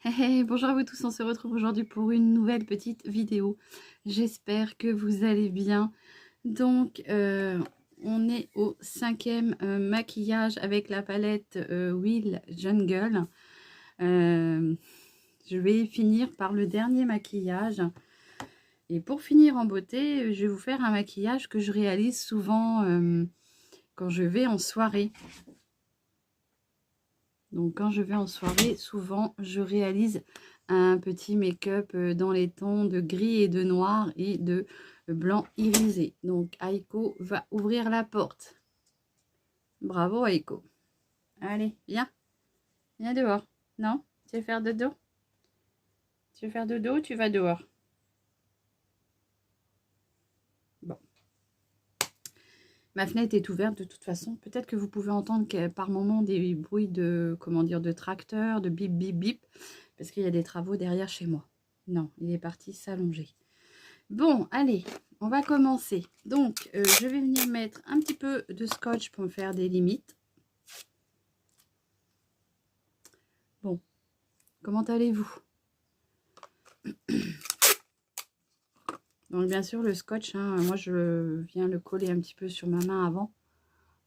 Hey, bonjour à vous tous, on se retrouve aujourd'hui pour une nouvelle petite vidéo. J'espère que vous allez bien. Donc, on est au 5e maquillage avec la palette Will Jungle. Je vais finir par le dernier maquillage. Et pour finir en beauté, je vais vous faire un maquillage que je réalise souvent quand je vais en soirée. Donc quand je vais en soirée, souvent je réalise un petit make-up dans les tons de gris et de noir et de blanc irisé. Donc Aiko va ouvrir la porte. Bravo Aiko. Allez, viens. Viens dehors. Non? Tu veux faire dodo? Tu veux faire dodo ou tu vas dehors? Bon. Ma fenêtre est ouverte de toute façon. Peut-être que vous pouvez entendre par moment des bruits de, comment dire, de tracteur, de bip bip bip. Parce qu'il y a des travaux derrière chez moi. Non, il est parti s'allonger. Bon, allez, on va commencer. Donc, je vais venir mettre un petit peu de scotch pour me faire des limites. Bon, comment allez-vous? Donc, bien sûr, le scotch, hein, moi, je viens le coller un petit peu sur ma main avant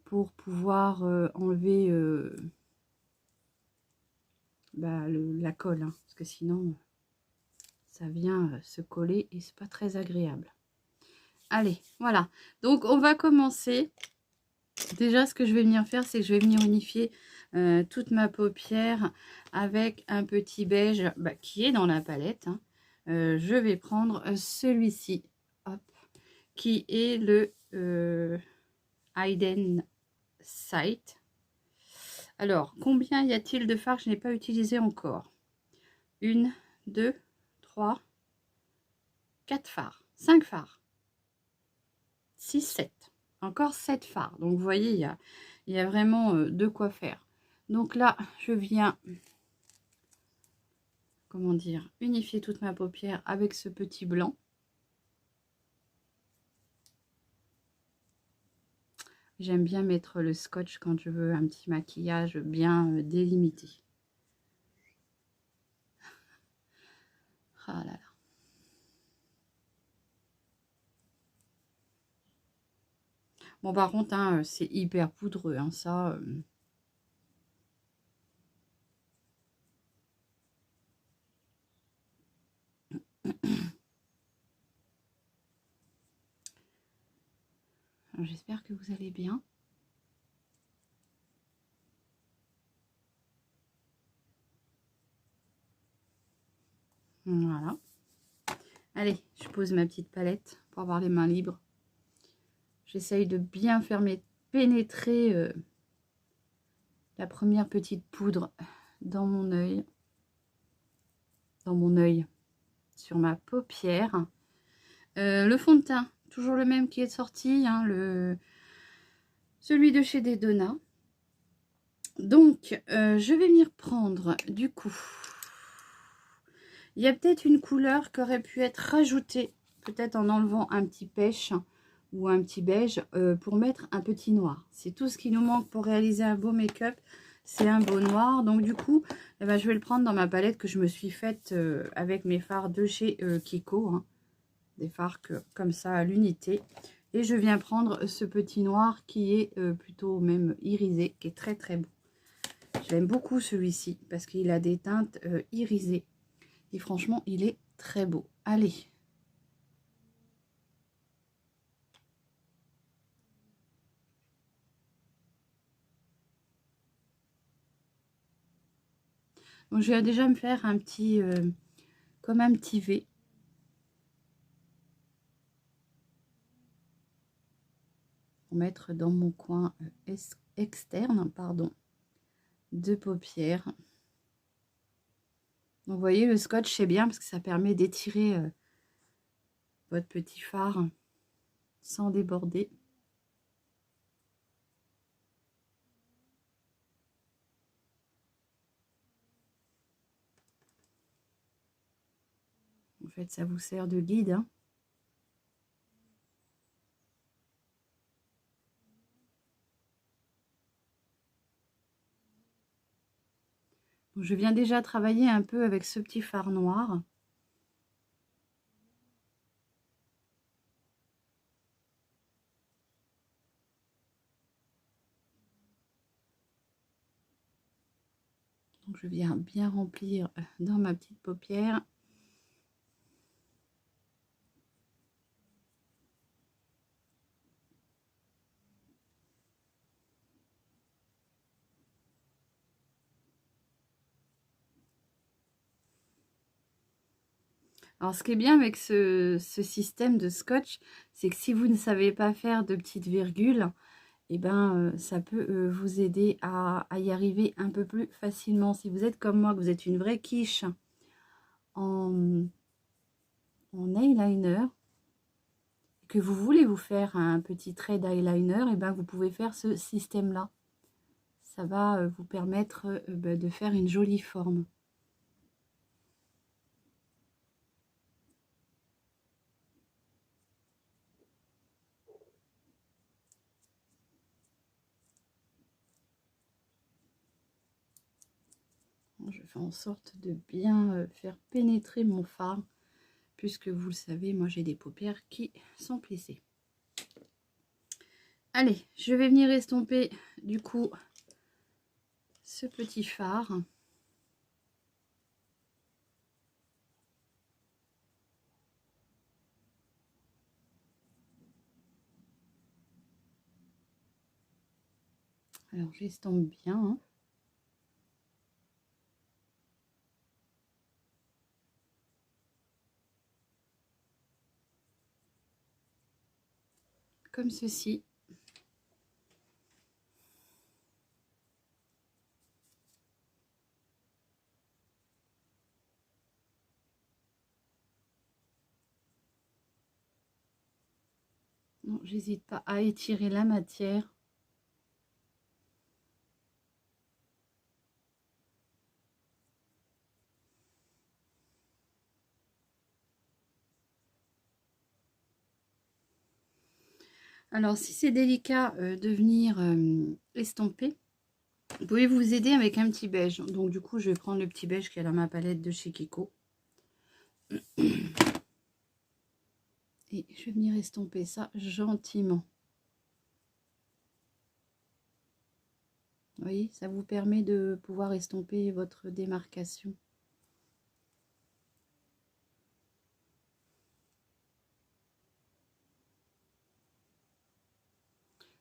pour pouvoir enlever la colle. Hein, parce que sinon, ça vient se coller et c'est pas très agréable. Allez, voilà. Donc, on va commencer. Déjà, ce que je vais venir faire, c'est que je vais venir unifier toute ma paupière avec un petit beige qui est dans la palette. Hein. Je vais prendre celui-ci, qui est le Hidden Sight. Alors, combien y a-t-il de fards que je n'ai pas utilisé encore? 1, 2, 3, 4 fards, 5 fards, 6, 7. Encore 7 fards. Donc, vous voyez, il y a vraiment de quoi faire. Donc là, je viens, comment dire, unifier toute ma paupière avec ce petit blanc. J'aime bien mettre le scotch quand je veux un petit maquillage bien délimité. Ah là là. Bon, par contre, hein, c'est hyper poudreux, hein, ça. J'espère que vous allez bien. Voilà. Allez, je pose ma petite palette pour avoir les mains libres. J'essaye de bien faire pénétrer la première petite poudre dans mon œil. Sur ma paupière. Le fond de teint, toujours le même qui est sorti, hein, celui de chez Dedona. Donc, je vais venir prendre, du coup, il y a peut-être une couleur qui aurait pu être rajoutée, peut-être en enlevant un petit pêche ou un petit beige, pour mettre un petit noir. C'est tout ce qui nous manque pour réaliser un beau make-up, c'est un beau noir. Donc, du coup, eh ben, je vais le prendre dans ma palette que je me suis faite avec mes fards de chez Kiko, hein. Des fards comme ça à l'unité. Et je viens prendre ce petit noir qui est plutôt même irisé, qui est très très beau. J'aime beaucoup celui-ci parce qu'il a des teintes irisées. Et franchement, il est très beau. Allez. Donc, je vais déjà me faire un petit, comme un petit V. Pour mettre dans mon coin externe, pardon, de paupières. Donc, vous voyez, le scotch, c'est bien parce que ça permet d'étirer votre petit fard sans déborder. En fait, ça vous sert de guide, hein. Je viens déjà travailler un peu avec ce petit fard noir. Donc je viens bien remplir dans ma petite paupière. Alors, ce qui est bien avec ce système de scotch, c'est que si vous ne savez pas faire de petites virgules, et ben, ça peut vous aider à y arriver un peu plus facilement. Si vous êtes comme moi, que vous êtes une vraie quiche en eyeliner, que vous voulez vous faire un petit trait d'eyeliner, et ben, vous pouvez faire ce système-là. Ça va vous permettre de faire une jolie forme. Je fais en sorte de bien faire pénétrer mon fard, puisque vous le savez, moi j'ai des paupières qui sont plissées. Allez, je vais venir estomper du coup ce petit fard. Alors j'estompe bien, hein. Comme ceci. Non, j'hésite pas à étirer la matière. Alors si c'est délicat de venir estomper, vous pouvez vous aider avec un petit beige. Donc du coup je vais prendre le petit beige qui est dans ma palette de chez Kiko. Et je vais venir estomper ça gentiment. Vous voyez, ça vous permet de pouvoir estomper votre démarcation.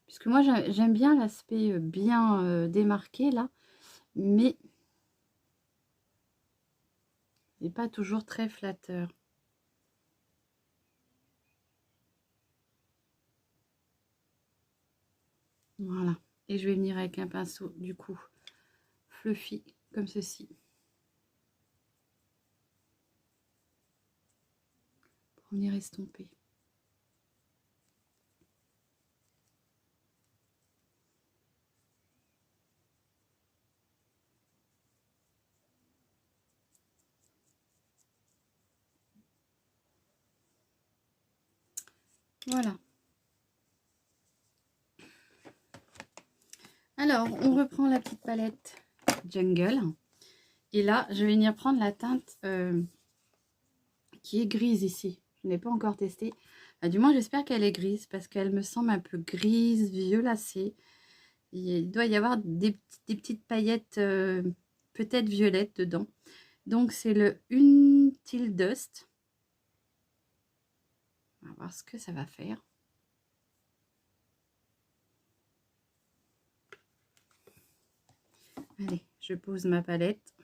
Puisque moi j'aime bien l'aspect bien démarqué là, mais c'est pas toujours très flatteur. Voilà. Et je vais venir avec un pinceau du coup fluffy comme ceci. Pour venir estomper. Voilà. Alors, on reprend la petite palette Jungle. Et là, je vais venir prendre la teinte qui est grise ici. Je n'ai pas encore testé. Enfin, du moins, j'espère qu'elle est grise parce qu'elle me semble un peu grise, violacée. Il doit y avoir des petites paillettes peut-être violettes dedans. Donc, c'est le Until Dust. On va voir ce que ça va faire. Allez, je pose ma palette.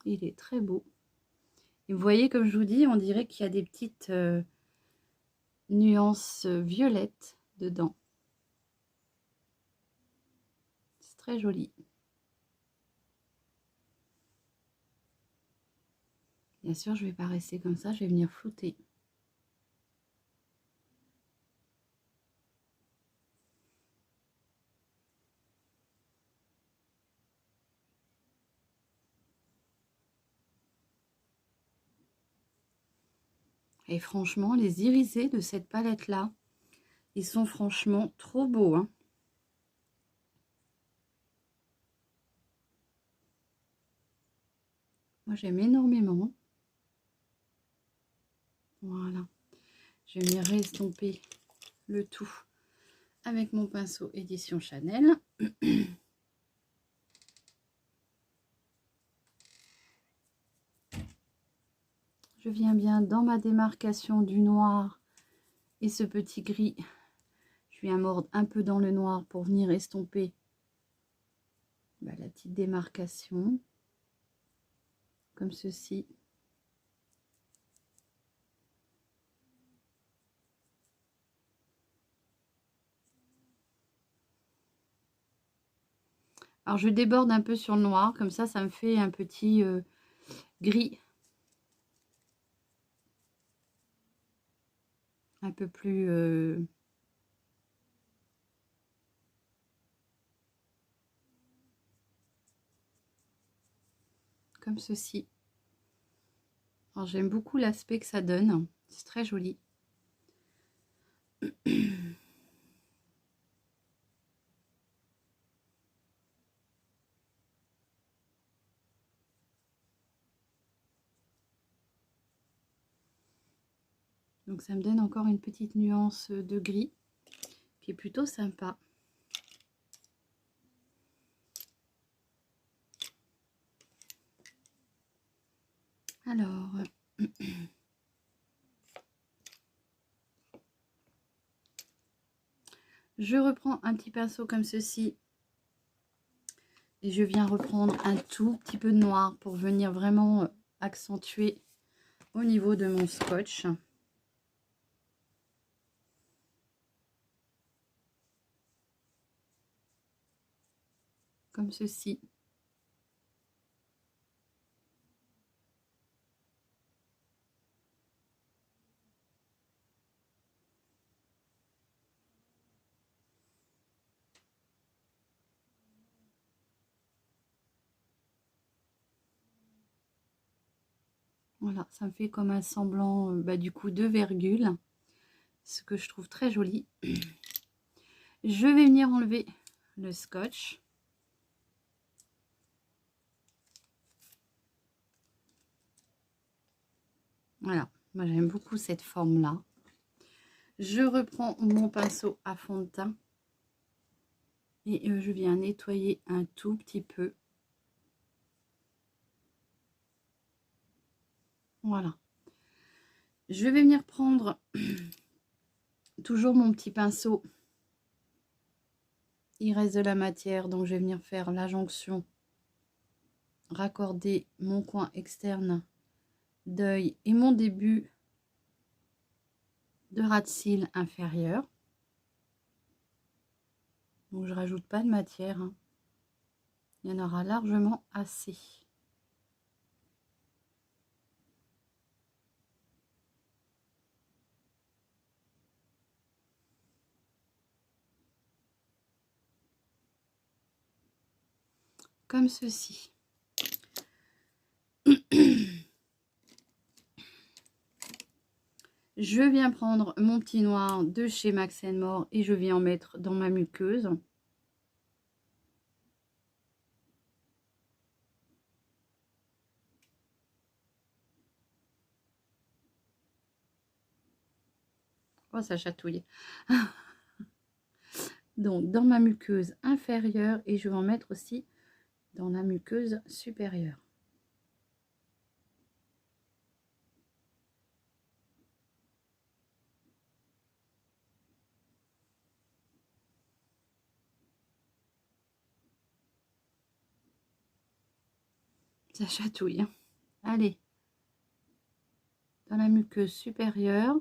Il est très beau. Et vous voyez, comme je vous dis, on dirait qu'il y a des petites nuances violettes dedans. C'est très joli. Bien sûr, je ne vais pas rester comme ça, je vais venir flouter. Et franchement, les irisés de cette palette-là, Ils sont franchement trop beaux, hein. Moi, j'aime énormément. Voilà. Je vais venir restomper le tout avec mon pinceau édition Chanel. Je viens bien dans ma démarcation du noir et ce petit gris. Je viens mordre un peu dans le noir pour venir estomper la petite démarcation. Comme ceci. Alors, je déborde un peu sur le noir, comme ça me fait un petit gris. Un peu plus... comme ceci. Alors, j'aime beaucoup l'aspect que ça donne. C'est très joli. Donc, ça me donne encore une petite nuance de gris qui est plutôt sympa. Alors, je reprends un petit pinceau comme ceci et je viens reprendre un tout petit peu de noir pour venir vraiment accentuer au niveau de mon scotch. Comme ceci. Voilà, ça me fait comme un semblant du coup de virgule, ce que je trouve très joli. Je vais venir enlever le scotch. Voilà, moi j'aime beaucoup cette forme-là. Je reprends mon pinceau à fond de teint et je viens nettoyer un tout petit peu. Voilà. Je vais venir prendre toujours mon petit pinceau. Il reste de la matière, donc je vais venir faire la jonction, raccorder mon coin externe d'œil et mon début de ras de cils inférieur. Donc je rajoute pas de matière, hein. Il y en aura largement assez. Comme ceci. Je viens prendre mon petit noir de chez Max More et je viens en mettre dans ma muqueuse. Oh, ça chatouille. Donc, dans ma muqueuse inférieure et je vais en mettre aussi dans la muqueuse supérieure. Ça chatouille. Allez, dans la muqueuse supérieure.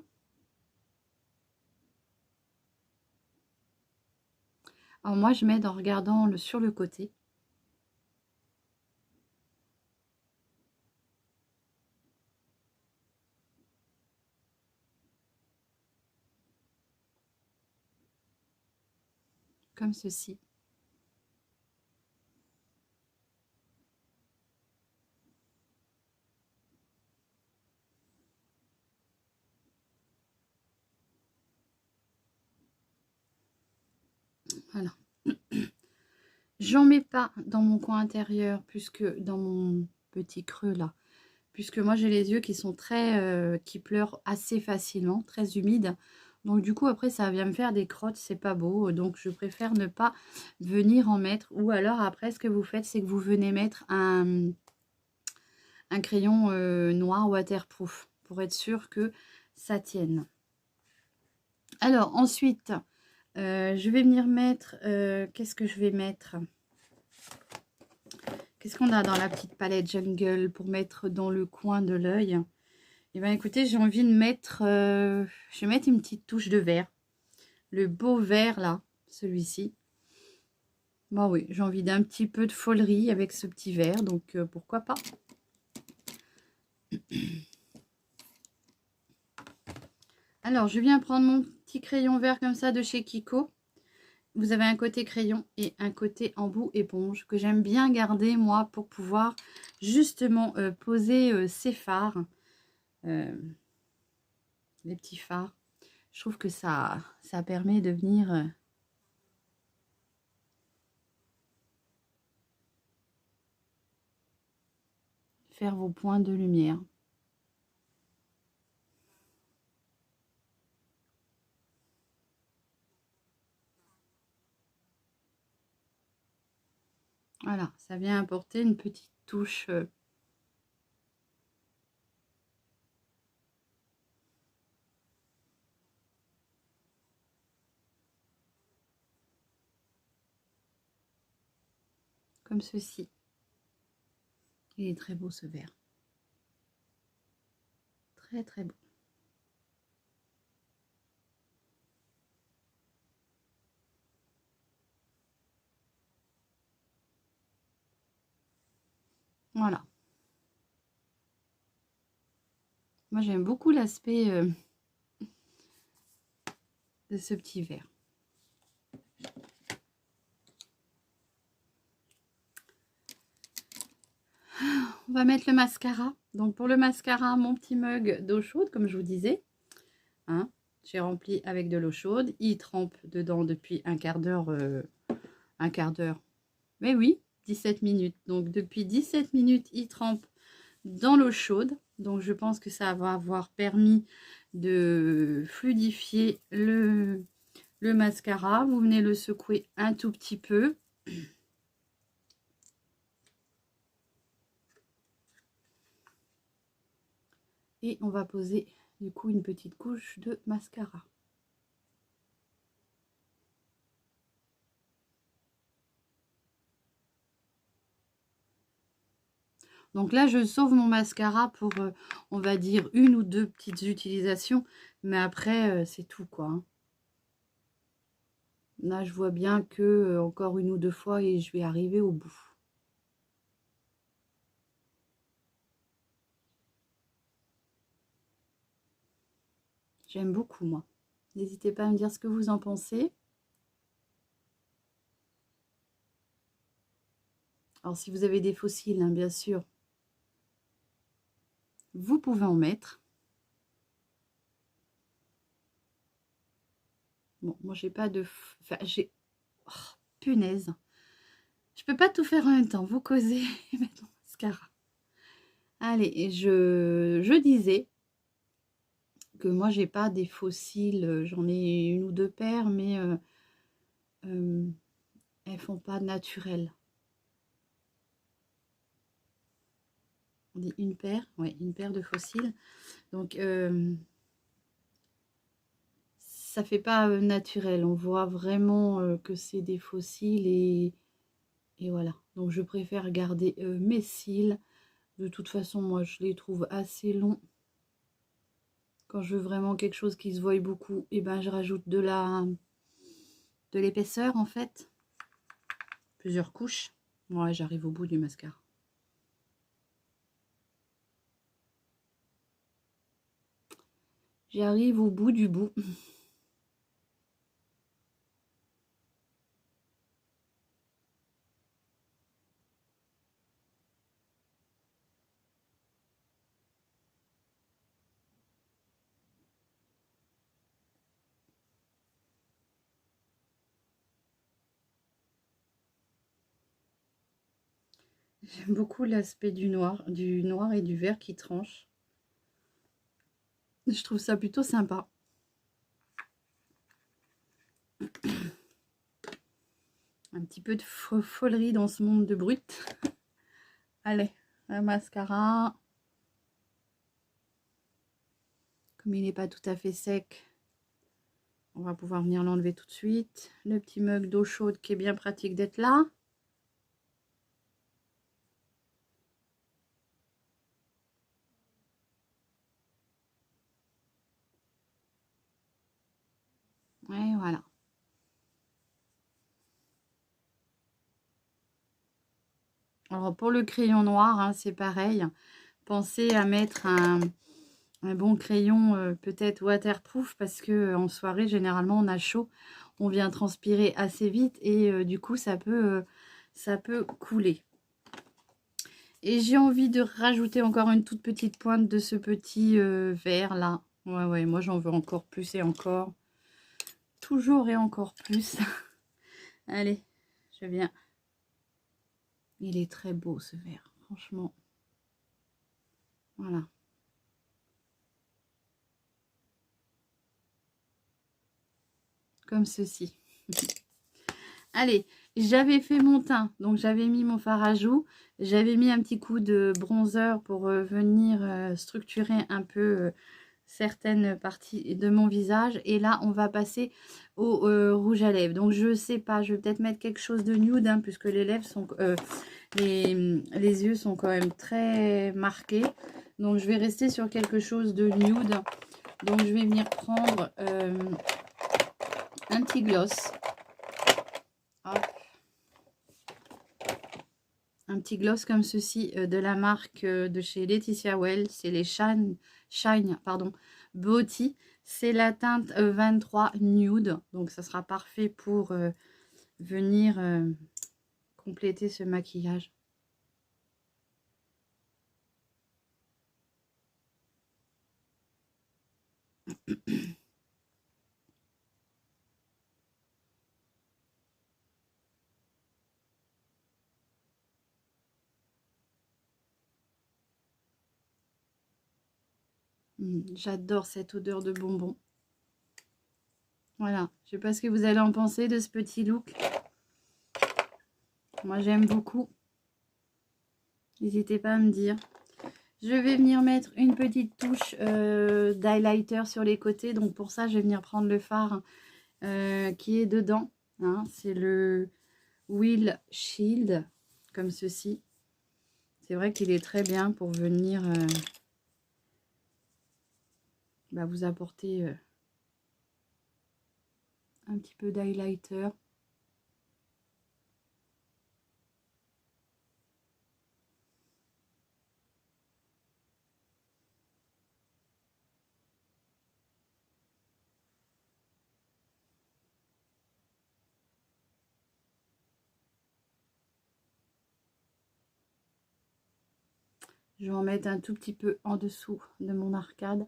Alors moi, je m'aide en regardant sur le côté. Comme ceci. Voilà. J'en mets pas dans mon coin intérieur, puisque dans mon petit creux là. Puisque moi j'ai les yeux qui sont très... qui pleurent assez facilement, très humides. Donc du coup après ça vient me faire des crottes, c'est pas beau. Donc je préfère ne pas venir en mettre. Ou alors après ce que vous faites, c'est que vous venez mettre un crayon noir waterproof. Pour être sûr que ça tienne. Alors ensuite, je vais venir mettre... qu'est-ce que je vais mettre? Qu'est-ce qu'on a dans la petite palette Jungle pour mettre dans le coin de l'œil? Eh bien, écoutez, j'ai envie de mettre... je vais mettre une petite touche de vert. Le beau vert, là, celui-ci. Bon, oui, j'ai envie d'un petit peu de folerie avec ce petit vert, donc pourquoi pas. Alors, je viens prendre mon petit crayon vert comme ça de chez Kiko. Vous avez un côté crayon et un côté embout éponge que j'aime bien garder, moi, pour pouvoir justement poser ces fards. Les petits fards. Je trouve que ça permet de venir faire vos points de lumière. Voilà, ça vient apporter une petite touche. Comme ceci. Il est très beau ce vert. Très très beau. Voilà. Moi j'aime beaucoup l'aspect de ce petit vert. On va mettre le mascara. Donc pour le mascara, mon petit mug d'eau chaude, comme je vous disais. Hein, j'ai rempli avec de l'eau chaude. Il trempe dedans depuis un quart d'heure. Un quart d'heure. Mais oui, 17 minutes. Donc depuis 17 minutes, il trempe dans l'eau chaude. Donc je pense que ça va avoir permis de fluidifier le mascara. Vous venez le secouer un tout petit peu. Et on va poser du coup une petite couche de mascara. Donc là, je sauve mon mascara pour, on va dire, une ou deux petites utilisations. Mais après, c'est tout, quoi. Hein. Là, je vois bien que encore une ou deux fois et je vais arriver au bout. J'aime beaucoup, moi. N'hésitez pas à me dire ce que vous en pensez. Alors, si vous avez des fossiles, hein, bien sûr, vous pouvez en mettre. Bon, moi, j'ai pas de... Enfin, j'ai... Oh, punaise. Je peux pas tout faire en même temps. Vous causez et mettre mon mascara. Allez, je disais que moi, j'ai pas des fossiles. J'en ai une ou deux paires, mais elles font pas naturel. On dit une paire, ouais, une paire de fossiles. Donc, ça fait pas naturel. On voit vraiment que c'est des fossiles et voilà. Donc, je préfère garder mes cils. De toute façon, moi, je les trouve assez longs. Quand je veux vraiment quelque chose qui se voie beaucoup, et ben, je rajoute de l'épaisseur, en fait. Plusieurs couches. Ouais, j'arrive au bout du mascara. J'arrive au bout du bout. J'aime beaucoup l'aspect du noir et du vert qui tranche. Je trouve ça plutôt sympa. Un petit peu de folerie dans ce monde de brut. Allez, un mascara. Comme il n'est pas tout à fait sec, on va pouvoir venir l'enlever tout de suite. Le petit mug d'eau chaude qui est bien pratique d'être là. Et voilà. Alors pour le crayon noir, hein, c'est pareil. Pensez à mettre un bon crayon peut-être waterproof parce que en soirée, généralement, on a chaud. On vient transpirer assez vite et du coup, ça peut couler. Et j'ai envie de rajouter encore une toute petite pointe de ce petit vert là. Ouais, moi j'en veux encore plus et encore. Toujours et encore plus. Allez, je viens. Il est très beau ce vert, franchement. Voilà. Comme ceci. Allez, j'avais fait mon teint, donc j'avais mis mon fard à joues, j'avais mis un petit coup de bronzer pour venir structurer un peu certaines parties de mon visage. Et là, on va passer au rouge à lèvres. Donc, je sais pas, je vais peut-être mettre quelque chose de nude, hein, puisque les lèvres sont... les yeux sont quand même très marqués. Donc, je vais rester sur quelque chose de nude. Donc, je vais venir prendre un petit gloss. Hop. Un petit gloss comme ceci de la marque de chez Laetitia Well. C'est les Shine Beauty. C'est la teinte 23 Nude. Donc, ça sera parfait pour venir compléter ce maquillage. J'adore cette odeur de bonbon. Voilà, je sais pas ce que vous allez en penser de ce petit look. Moi, j'aime beaucoup. N'hésitez pas à me dire. Je vais venir mettre une petite touche d'highlighter sur les côtés. Donc, pour ça, je vais venir prendre le fard qui est dedans. Hein. C'est le Will Shield, comme ceci. C'est vrai qu'il est très bien pour venir vous apporter un petit peu d'highlighter. Je vais en mettre un tout petit peu en dessous de mon arcade.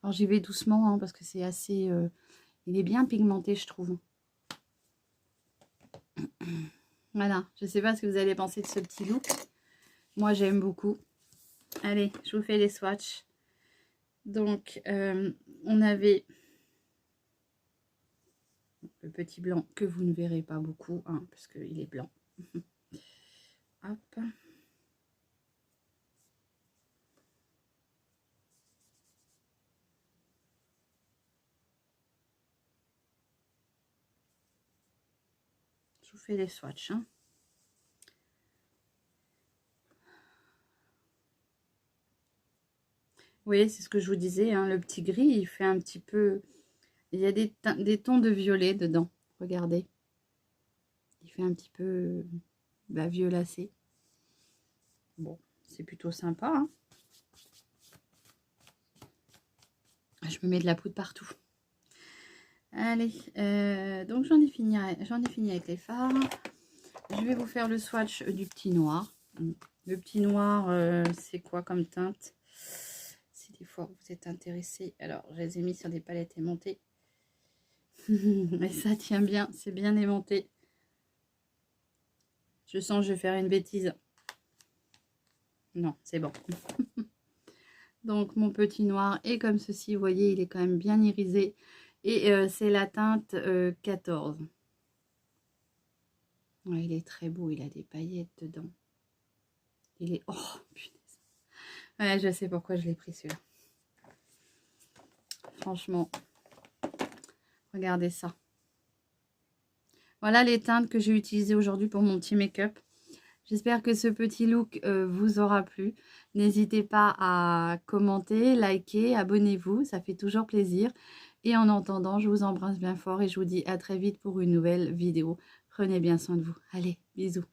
Alors j'y vais doucement hein, parce que c'est assez... il est bien pigmenté je trouve. Voilà, je ne sais pas ce que vous allez penser de ce petit look. Moi j'aime beaucoup. Allez, je vous fais les swatchs. Donc on avait le petit blanc que vous ne verrez pas beaucoup hein, parce qu'il est blanc. Hop. Je vous fais les swatchs. Hein. Vous voyez, c'est ce que je vous disais. Hein, le petit gris, il fait un petit peu... Il y a des tons de violet dedans. Regardez. Il fait un petit peu violacé. Bon, c'est plutôt sympa. Hein. Je me mets de la poudre partout. Allez, donc j'en ai fini avec les fards. Je vais vous faire le swatch du petit noir. Le petit noir, c'est quoi comme teinte? Si des fois vous êtes intéressé, alors je les ai mis sur des palettes aimantées. Et ça tient bien, c'est bien aimanté. Je sens que je vais faire une bêtise. Non, c'est bon. Donc mon petit noir est comme ceci, vous voyez, il est quand même bien irisé. Et c'est la teinte 14. Ouais, il est très beau, il a des paillettes dedans. Il est... Oh, punaise. Ouais, je sais pourquoi je l'ai pris celui-là. Franchement, regardez ça. Voilà les teintes que j'ai utilisées aujourd'hui pour mon petit make-up. J'espère que ce petit look vous aura plu. N'hésitez pas à commenter, liker, abonnez-vous, ça fait toujours plaisir. Et en attendant, je vous embrasse bien fort et je vous dis à très vite pour une nouvelle vidéo. Prenez bien soin de vous. Allez, bisous.